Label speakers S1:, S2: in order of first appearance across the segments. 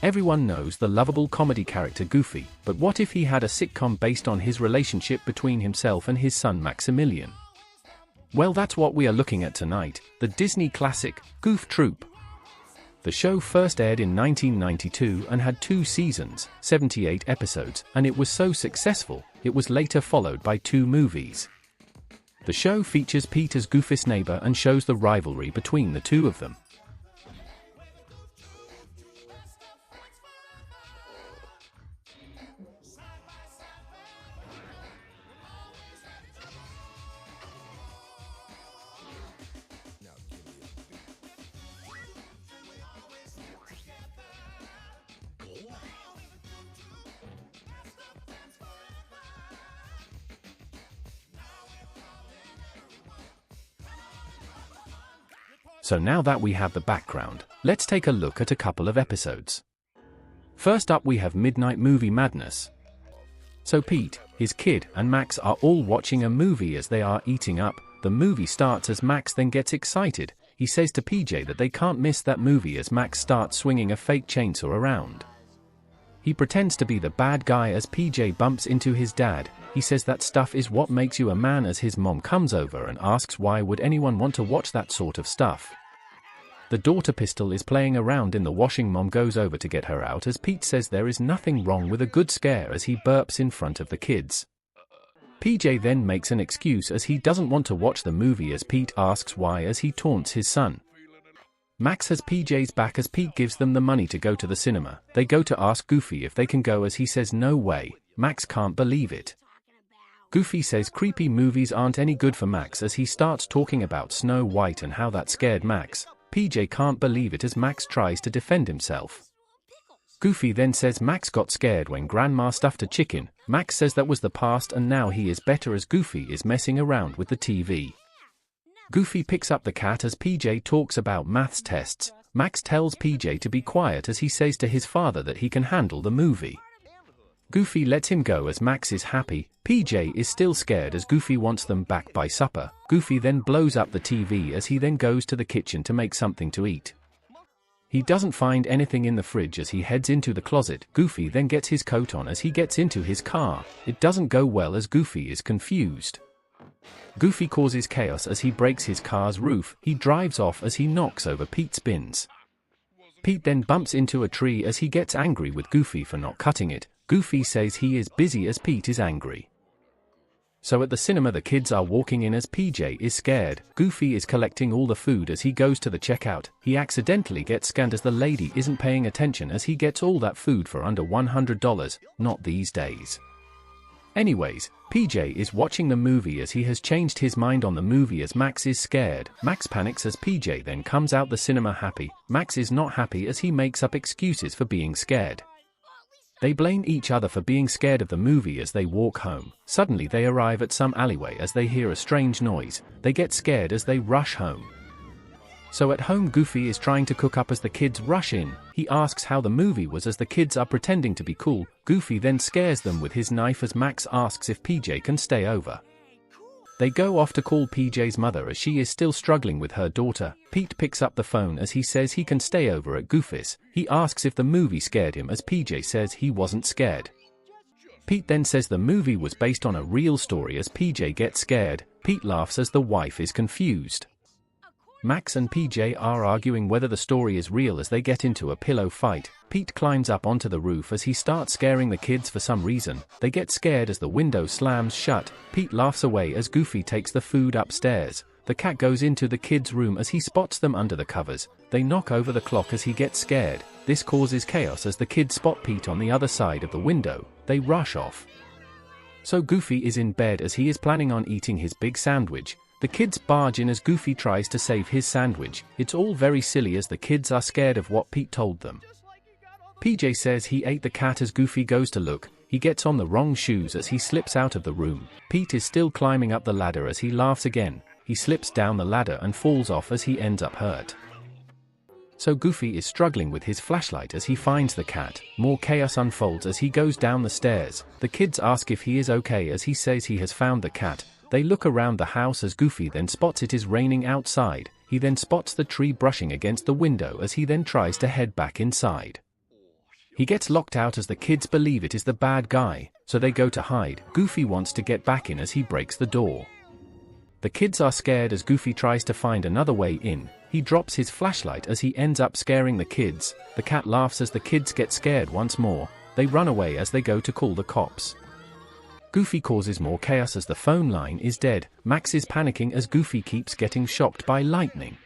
S1: Everyone knows the lovable comedy character Goofy, but what if he had a sitcom based on his relationship between himself and his son Maximilian? Well, that's what we are looking at tonight, the Disney classic, Goof Troop. The show first aired in 1992 and had 2 seasons, 78 episodes, and it was so successful, it was later followed by 2 movies. The show features Pete as Goofy's neighbor and shows the rivalry between the two of them. So now that we have the background, let's take a look at a couple of episodes. First up we have Midnight Movie Madness. So Pete, his kid, and Max are all watching a movie as they are eating up. The movie starts as Max then gets excited. He says to PJ that they can't miss that movie as Max starts swinging a fake chainsaw around. He pretends to be the bad guy as PJ bumps into his dad. He says that stuff is what makes you a man as his mom comes over and asks why would anyone want to watch that sort of stuff. The daughter pistol is playing around in the washing. Mom goes over to get her out as Pete says there is nothing wrong with a good scare as he burps in front of the kids. PJ then makes an excuse as he doesn't want to watch the movie as Pete asks why as he taunts his son. Max has PJ's back as Pete gives them the money to go to the cinema. They go to ask Goofy if they can go as he says no way. Max can't believe it. Goofy says creepy movies aren't any good for Max as he starts talking about Snow White and how that scared Max. PJ can't believe it as Max tries to defend himself. Goofy then says Max got scared when Grandma stuffed a chicken. Max says that was the past and now he is better as Goofy is messing around with the TV. Goofy picks up the cat as PJ talks about maths tests. Max tells PJ to be quiet as he says to his father that he can handle the movie. Goofy lets him go as Max is happy. PJ is still scared as Goofy wants them back by supper. Goofy then blows up the TV as he then goes to the kitchen to make something to eat. He doesn't find anything in the fridge as he heads into the closet. Goofy then gets his coat on as he gets into his car. It doesn't go well as Goofy is confused. Goofy causes chaos as he breaks his car's roof. He drives off as he knocks over Pete's bins. Pete then bumps into a tree as he gets angry with Goofy for not cutting it. Goofy says he is busy as Pete is angry. So at the cinema the kids are walking in as PJ is scared. Goofy is collecting all the food as he goes to the checkout. He accidentally gets scanned as the lady isn't paying attention as he gets all that food for under $100, not these days. Anyways, PJ is watching the movie as he has changed his mind on the movie as Max is scared. Max panics as PJ then comes out the cinema happy. Max is not happy as he makes up excuses for being scared. They blame each other for being scared of the movie as they walk home. Suddenly they arrive at some alleyway as they hear a strange noise. They get scared as they rush home. So at home Goofy is trying to cook up as the kids rush in. He asks how the movie was as the kids are pretending to be cool. Goofy then scares them with his knife as Max asks if PJ can stay over. They go off to call PJ's mother as she is still struggling with her daughter. Pete picks up the phone as he says he can stay over at Goofy's. He asks if the movie scared him as PJ says he wasn't scared. Pete then says the movie was based on a real story as PJ gets scared. Pete laughs as the wife is confused. Max and PJ are arguing whether the story is real as they get into a pillow fight. Pete climbs up onto the roof as he starts scaring the kids for some reason. They get scared as the window slams shut. Pete laughs away as Goofy takes the food upstairs. The cat goes into the kids' room as he spots them under the covers. They knock over the clock as he gets scared. This causes chaos as the kids spot Pete on the other side of the window. They rush off. So Goofy is in bed as he is planning on eating his big sandwich. The kids barge in as Goofy tries to save his sandwich. It's all very silly as the kids are scared of what Pete told them. PJ says he ate the cat as Goofy goes to look. He gets on the wrong shoes as he slips out of the room. Pete is still climbing up the ladder as he laughs again. He slips down the ladder and falls off as he ends up hurt. So Goofy is struggling with his flashlight as he finds the cat. More chaos unfolds as he goes down the stairs. The kids ask if he is okay as he says he has found the cat. They look around the house as Goofy then spots it is raining outside. He then spots the tree brushing against the window as he then tries to head back inside. He gets locked out as the kids believe it is the bad guy, so they go to hide. Goofy wants to get back in as he breaks the door. The kids are scared as Goofy tries to find another way in. He drops his flashlight as he ends up scaring the kids. The cat laughs as the kids get scared once more. They run away as they go to call the cops. Goofy causes more chaos as the phone line is dead. Max is panicking as Goofy keeps getting shocked by lightning.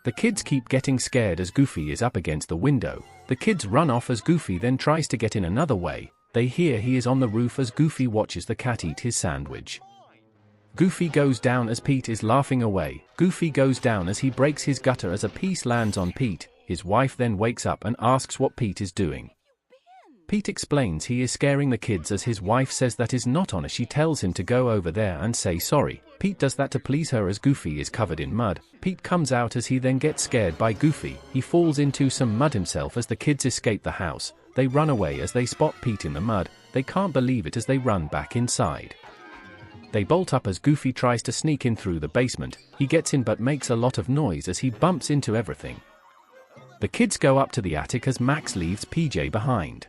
S1: The kids keep getting scared as Goofy is up against the window. The kids run off as Goofy then tries to get in another way. They hear he is on the roof as Goofy watches the cat eat his sandwich. Goofy goes down as Pete is laughing away. Goofy goes down as he breaks his gutter as a piece lands on Pete. His wife then wakes up and asks what Pete is doing. Pete explains he is scaring the kids as his wife says that is not on as she tells him to go over there and say sorry. Pete does that to please her as Goofy is covered in mud. Pete comes out as he then gets scared by Goofy. He falls into some mud himself as the kids escape the house. They run away as they spot Pete in the mud. They can't believe it as they run back inside. They bolt up as Goofy tries to sneak in through the basement. He gets in but makes a lot of noise as he bumps into everything. The kids go up to the attic as Max leaves PJ behind.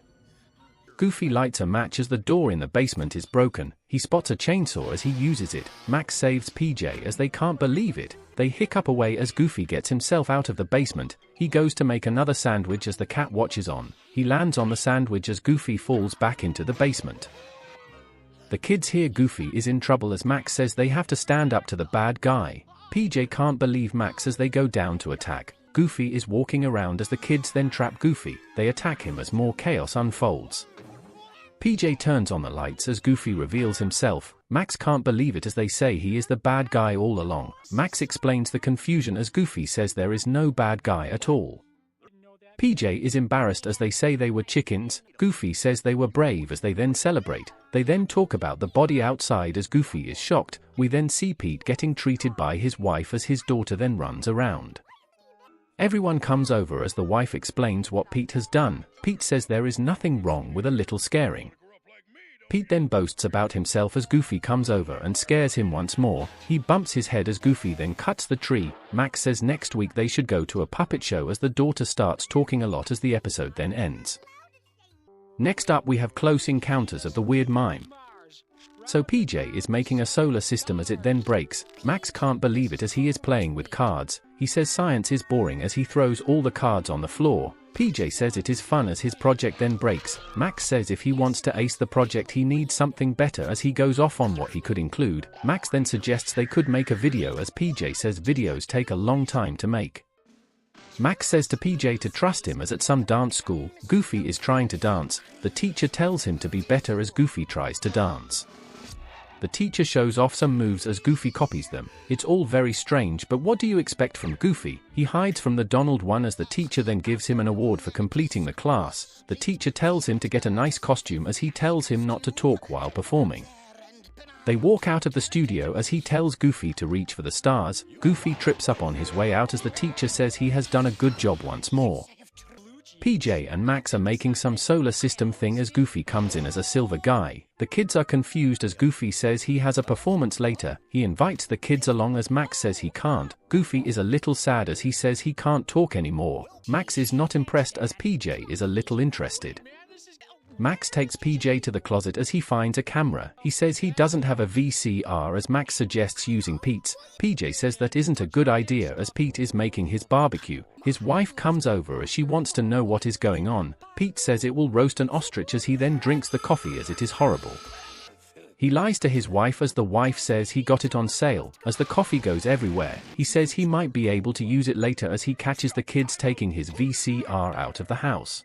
S1: Goofy lights a match as the door in the basement is broken. He spots a chainsaw as he uses it. Max saves PJ as they can't believe it. They hiccup away as Goofy gets himself out of the basement. He goes to make another sandwich as the cat watches on. He lands on the sandwich as Goofy falls back into the basement. The kids hear Goofy is in trouble as Max says they have to stand up to the bad guy. PJ can't believe Max as they go down to attack. Goofy is walking around as the kids then trap Goofy. They attack him as more chaos unfolds. PJ turns on the lights as Goofy reveals himself. Max can't believe it as they say he is the bad guy all along. Max explains the confusion as Goofy says there is no bad guy at all. PJ is embarrassed as they say they were chickens. Goofy says they were brave as they then celebrate. They then talk about the body outside as Goofy is shocked. We then see Pete getting treated by his wife as his daughter then runs around. Everyone comes over as the wife explains what Pete has done. Pete says there is nothing wrong with a little scaring. Pete then boasts about himself as Goofy comes over and scares him once more. He bumps his head as Goofy then cuts the tree. Max says next week they should go to a puppet show as the daughter starts talking a lot as the episode then ends. Next up we have Close Encounters of the Weird Mime. So PJ is making a solar system as it then breaks. Max can't believe it as he is playing with cards. He says science is boring as he throws all the cards on the floor. PJ says it is fun as his project then breaks. Max says if he wants to ace the project he needs something better as he goes off on what he could include. Max then suggests they could make a video as PJ says videos take a long time to make. Max says to PJ to trust him as at some dance school, Goofy is trying to dance. The teacher tells him to be better as Goofy tries to dance. The teacher shows off some moves as Goofy copies them. It's all very strange, but what do you expect from Goofy? He hides from the Donald one as the teacher then gives him an award for completing the class. The teacher tells him to get a nice costume as he tells him not to talk while performing. They walk out of the studio as he tells Goofy to reach for the stars. Goofy trips up on his way out as the teacher says he has done a good job once more. PJ and Max are making some solar system thing as Goofy comes in as a silver guy. The kids are confused as Goofy says he has a performance later. He invites the kids along as Max says he can't. Goofy is a little sad as he says he can't talk anymore. Max is not impressed as PJ is a little interested. Max takes PJ to the closet as he finds a camera. He says he doesn't have a VCR as Max suggests using Pete's. PJ says that isn't a good idea as Pete is making his barbecue. His wife comes over as she wants to know what is going on. Pete says it will roast an ostrich as he then drinks the coffee as it is horrible. He lies to his wife as the wife says he got it on sale. As the coffee goes everywhere, he says he might be able to use it later as he catches the kids taking his VCR out of the house.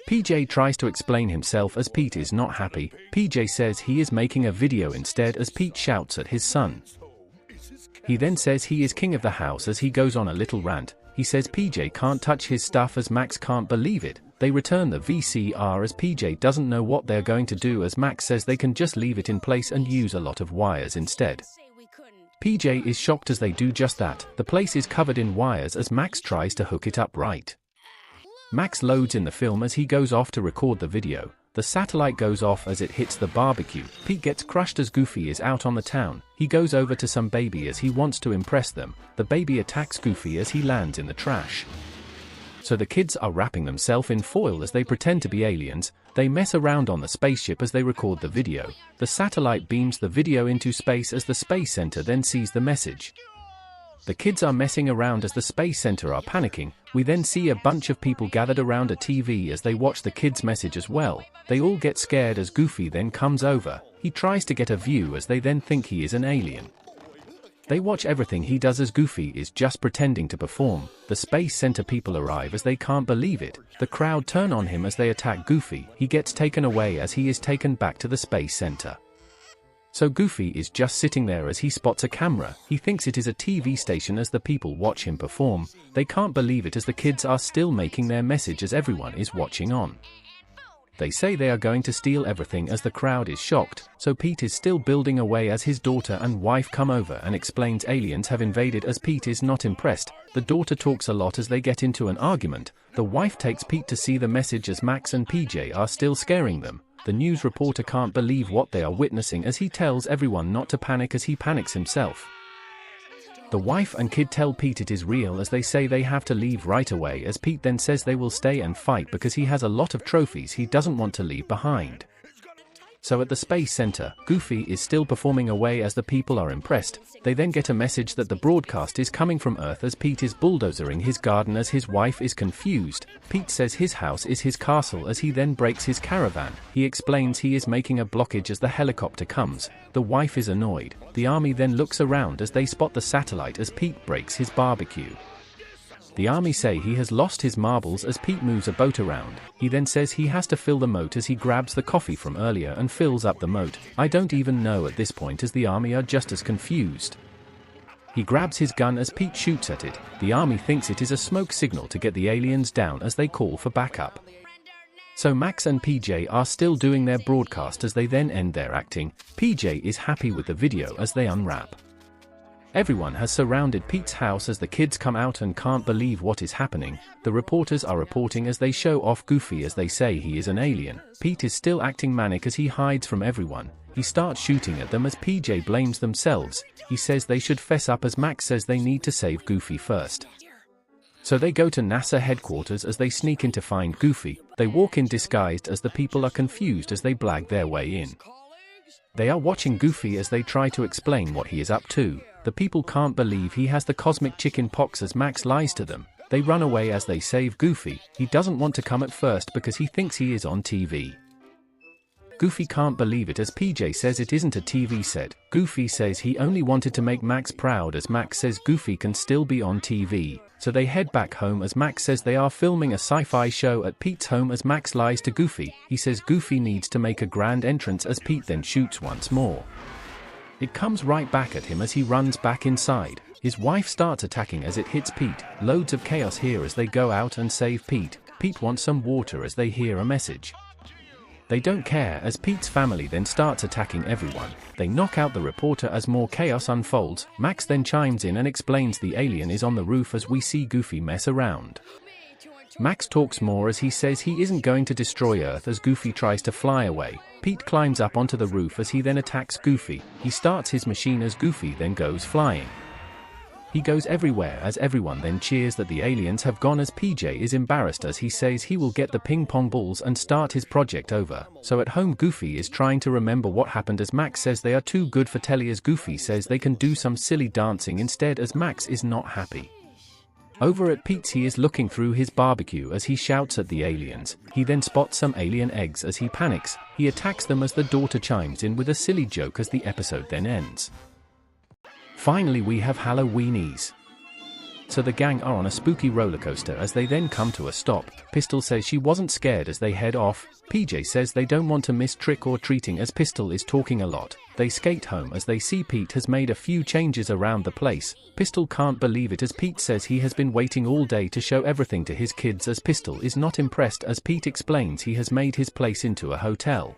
S1: PJ tries to explain himself as Pete is not happy. PJ says he is making a video instead as Pete shouts at his son. He then says he is king of the house as he goes on a little rant. He says PJ can't touch his stuff as Max can't believe it. They return the VCR as PJ doesn't know what they're going to do as Max says they can just leave it in place and use a lot of wires instead. PJ is shocked as they do just that. The place is covered in wires as Max tries to hook it up right. Max loads in the film as he goes off to record the video. The satellite goes off as it hits the barbecue. Pete gets crushed as Goofy is out on the town. He goes over to some baby as he wants to impress them. The baby attacks Goofy as he lands in the trash. So the kids are wrapping themselves in foil as they pretend to be aliens. They mess around on the spaceship as they record the video. The satellite beams the video into space as the Space Center then sees the message. The kids are messing around as the Space Center are panicking. We then see a bunch of people gathered around a TV as they watch the kids' message as well. They all get scared as Goofy then comes over. He tries to get a view as they then think he is an alien. They watch everything he does as Goofy is just pretending to perform. The Space Center people arrive as they can't believe it. The crowd turn on him as they attack Goofy. He gets taken away as he is taken back to the Space Center. So Goofy is just sitting there as he spots a camera. He thinks it is a TV station as the people watch him perform. They can't believe it as the kids are still making their message as everyone is watching on. They say they are going to steal everything as the crowd is shocked, so Pete is still building away as his daughter and wife come over and explains aliens have invaded as Pete is not impressed. The daughter talks a lot as they get into an argument. The wife takes Pete to see the message as Max and PJ are still scaring them. The news reporter can't believe what they are witnessing as he tells everyone not to panic as he panics himself. The wife and kid tell Pete it is real as they say they have to leave right away as Pete then says they will stay and fight because he has a lot of trophies he doesn't want to leave behind. So at the Space Center, Goofy is still performing away as the people are impressed. They then get a message that the broadcast is coming from Earth as Pete is bulldozering his garden as his wife is confused. Pete says his house is his castle as he then breaks his caravan. He explains he is making a blockage as the helicopter comes. The wife is annoyed. The army then looks around as they spot the satellite as Pete breaks his barbecue. The army say he has lost his marbles as Pete moves a boat around. He then says he has to fill the moat as he grabs the coffee from earlier and fills up the moat. I don't even know at this point as the army are just as confused. He grabs his gun as Pete shoots at it. The army thinks it is a smoke signal to get the aliens down as they call for backup. So Max and PJ are still doing their broadcast as they then end their acting. PJ is happy with the video as they unwrap. Everyone has surrounded Pete's house as the kids come out and can't believe what is happening. The reporters are reporting as they show off Goofy as they say he is an alien. Pete is still acting manic as he hides from everyone. He starts shooting at them as PJ blames themselves. He says they should fess up as Max says they need to save Goofy first. So they go to NASA headquarters as they sneak in to find Goofy. They walk in disguised as the people are confused as they blag their way in. They are watching Goofy as they try to explain what he is up to. The people can't believe he has the cosmic chicken pox as Max lies to them. They run away as they save Goofy. He doesn't want to come at first because he thinks he is on TV. Goofy can't believe it as PJ says it isn't a TV set. Goofy says he only wanted to make Max proud as Max says Goofy can still be on TV. So they head back home as Max says they are filming a sci-fi show at Pete's home as Max lies to Goofy. He says Goofy needs to make a grand entrance as Pete then shoots once more. It comes right back at him as he runs back inside. His wife starts attacking as it hits Pete. Loads of chaos here as they go out and save Pete. Pete wants some water as they hear a message. They don't care as Pete's family then starts attacking everyone. They knock out the reporter as more chaos unfolds. Max then chimes in and explains the alien is on the roof as we see Goofy mess around. Max talks more as he says he isn't going to destroy Earth as Goofy tries to fly away. Pete climbs up onto the roof as he then attacks Goofy. He starts his machine as Goofy then goes flying. He goes everywhere as everyone then cheers that the aliens have gone as PJ is embarrassed as he says he will get the ping pong balls and start his project over. So at home Goofy is trying to remember what happened as Max says they are too good for telly as Goofy says they can do some silly dancing instead as Max is not happy. Over at Pete's he is looking through his barbecue as he shouts at the aliens. He then spots some alien eggs as he panics. He attacks them as the daughter chimes in with a silly joke as the episode then ends. Finally we have Halloweenies. So the gang are on a spooky roller coaster as they then come to a stop. Pistol says she wasn't scared as they head off. PJ says they don't want to miss trick or treating as Pistol is talking a lot. They skate home as they see Pete has made a few changes around the place. Pistol can't believe it as Pete says he has been waiting all day to show everything to his kids as Pistol is not impressed as Pete explains he has made his place into a hotel.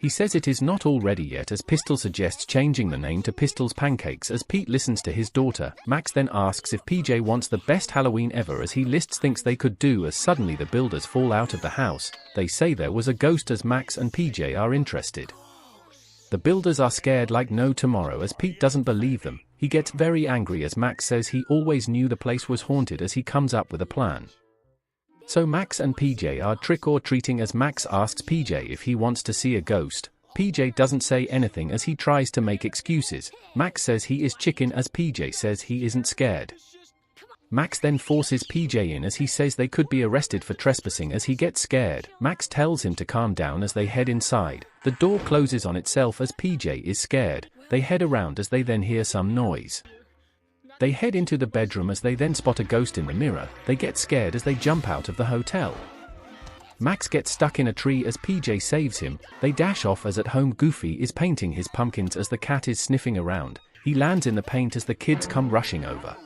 S1: He says it is not all ready yet as Pistol suggests changing the name to Pistol's Pancakes as Pete listens to his daughter. Max then asks if PJ wants the best Halloween ever as he lists things they could do as suddenly the builders fall out of the house. They say there was a ghost as Max and PJ are interested. The builders are scared like no tomorrow as Pete doesn't believe them. He gets very angry as Max says he always knew the place was haunted as he comes up with a plan. So Max and PJ are trick-or-treating as Max asks PJ if he wants to see a ghost. PJ doesn't say anything as he tries to make excuses. Max says he is chicken as PJ says he isn't scared. Max then forces PJ in as he says they could be arrested for trespassing as he gets scared. Max tells him to calm down as they head inside. The door closes on itself as PJ is scared. They head around as they then hear some noise. They head into the bedroom as they then spot a ghost in the mirror. They get scared as they jump out of the hotel. Max gets stuck in a tree as PJ saves him. They dash off as at home Goofy is painting his pumpkins as the cat is sniffing around. He lands in the paint as the kids come rushing over.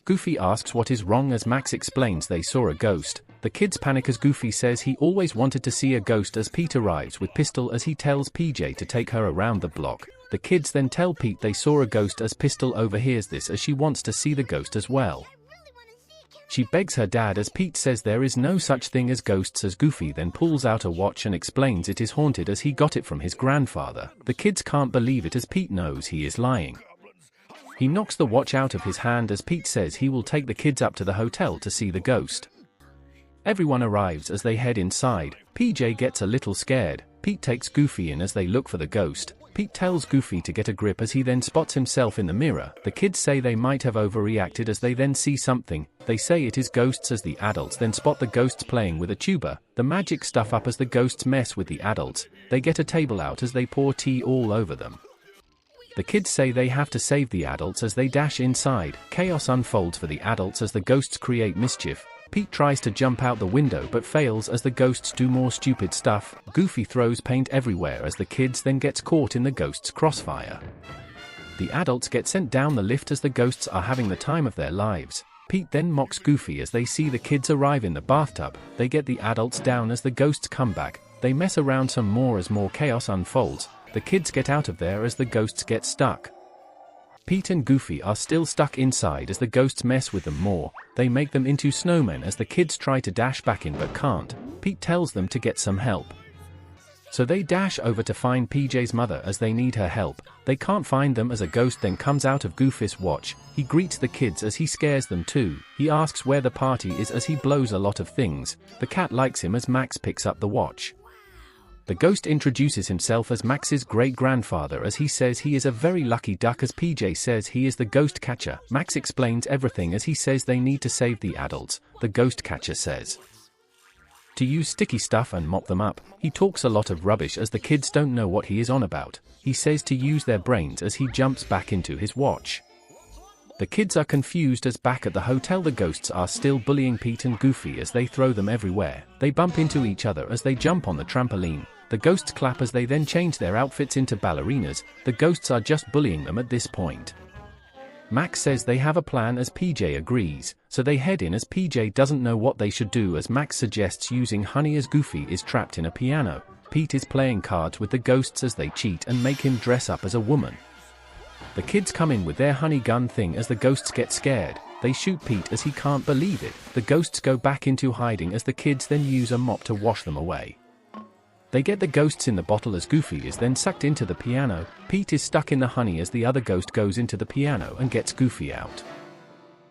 S1: Goofy asks what is wrong as Max explains they saw a ghost. The kids panic as Goofy says he always wanted to see a ghost as Pete arrives with Pistol as he tells PJ to take her around the block. The kids then tell Pete they saw a ghost as Pistol overhears this as she wants to see the ghost as well. She begs her dad as Pete says there is no such thing as ghosts as Goofy then pulls out a watch and explains it is haunted as he got it from his grandfather. The kids can't believe it as Pete knows he is lying. He knocks the watch out of his hand as Pete says he will take the kids up to the hotel to see the ghost. Everyone arrives as they head inside. PJ gets a little scared. Pete takes Goofy in as they look for the ghost. Pete tells Goofy to get a grip as he then spots himself in the mirror. The kids say they might have overreacted as they then see something. They say it is ghosts as the adults then spot the ghosts playing with a tuba. The magic stuff up as the ghosts mess with the adults. They get a table out as they pour tea all over them. The kids say they have to save the adults as they dash inside. Chaos unfolds for the adults as the ghosts create mischief. Pete tries to jump out the window but fails as the ghosts do more stupid stuff. Goofy throws paint everywhere as the kids then gets caught in the ghosts' crossfire. The adults get sent down the lift as the ghosts are having the time of their lives. Pete then mocks Goofy as they see the kids arrive in the bathtub. They get the adults down as the ghosts come back. They mess around some more as more chaos unfolds. The kids get out of there as the ghosts get stuck. Pete and Goofy are still stuck inside as the ghosts mess with them more. They make them into snowmen as the kids try to dash back in but can't. Pete tells them to get some help. So they dash over to find PJ's mother as they need her help. They can't find them as a ghost then comes out of Goofy's watch. He greets the kids as he scares them too. He asks where the party is as he blows a lot of things. The cat likes him as Max picks up the watch. The ghost introduces himself as Max's great-grandfather as he says he is a very lucky duck as PJ says he is the ghost catcher. Max explains everything as he says they need to save the adults. The ghost catcher says to use sticky stuff and mop them up. He talks a lot of rubbish as the kids don't know what he is on about. He says to use their brains as he jumps back into his watch. The kids are confused as back at the hotel the ghosts are still bullying Pete and Goofy as they throw them everywhere. They bump into each other as they jump on the trampoline. The ghosts clap as they then change their outfits into ballerinas. The ghosts are just bullying them at this point. Max says they have a plan as PJ agrees, so they head in as PJ doesn't know what they should do as Max suggests using honey as Goofy is trapped in a piano. Pete is playing cards with the ghosts as they cheat and make him dress up as a woman. The kids come in with their honey gun thing as the ghosts get scared. They shoot Pete as he can't believe it. The ghosts go back into hiding as the kids then use a mop to wash them away. They get the ghosts in the bottle as Goofy is then sucked into the piano. Pete is stuck in the honey as the other ghost goes into the piano and gets Goofy out.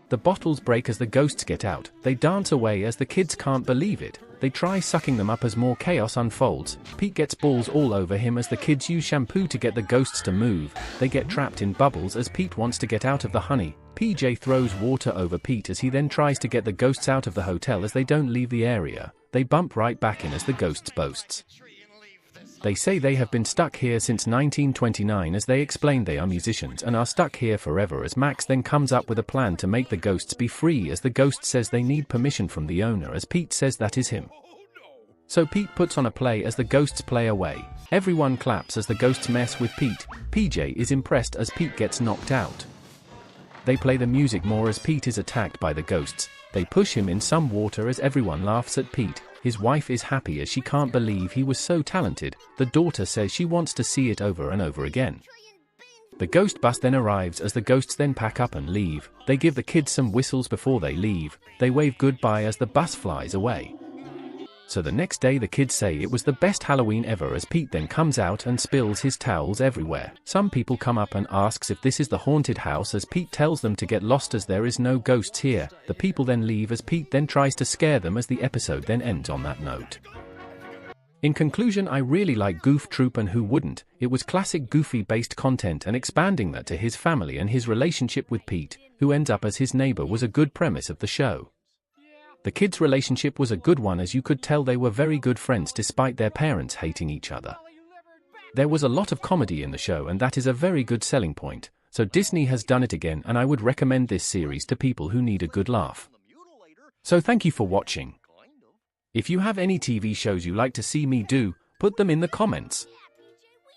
S1: The bottles break as the ghosts get out. They dance away as the kids can't believe it. They try sucking them up as more chaos unfolds. Pete gets balls all over him as the kids use shampoo to get the ghosts to move. They get trapped in bubbles as Pete wants to get out of the honey. PJ throws water over Pete as he then tries to get the ghosts out of the hotel as they don't leave the area. They bump right back in as the ghosts boasts. They say they have been stuck here since 1929 as they explain they are musicians and are stuck here forever as Max then comes up with a plan to make the ghosts be free as the ghost says they need permission from the owner as Pete says that is him. So Pete puts on a play as the ghosts play away. Everyone claps as the ghosts mess with Pete. PJ is impressed as Pete gets knocked out. They play the music more as Pete is attacked by the ghosts. They push him in some water as everyone laughs at Pete. His wife is happy as she can't believe he was so talented. The daughter says she wants to see it over and over again. The ghost bus then arrives as the ghosts then pack up and leave. They give the kids some whistles before they leave. They wave goodbye as the bus flies away. So the next day the kids say it was the best Halloween ever as Pete then comes out and spills his towels everywhere. Some people come up and asks if this is the haunted house as Pete tells them to get lost as there is no ghosts here. The people then leave as Pete then tries to scare them as the episode then ends on that note. In conclusion, I really like Goof Troop, and who wouldn't? It was classic Goofy based content, and expanding that to his family and his relationship with Pete, who ends up as his neighbor, was a good premise of the show. The kids' relationship was a good one as you could tell they were very good friends despite their parents hating each other. There was a lot of comedy in the show, and that is a very good selling point, so Disney has done it again, and I would recommend this series to people who need a good laugh. So thank you for watching. If you have any TV shows you like to see me do, put them in the comments.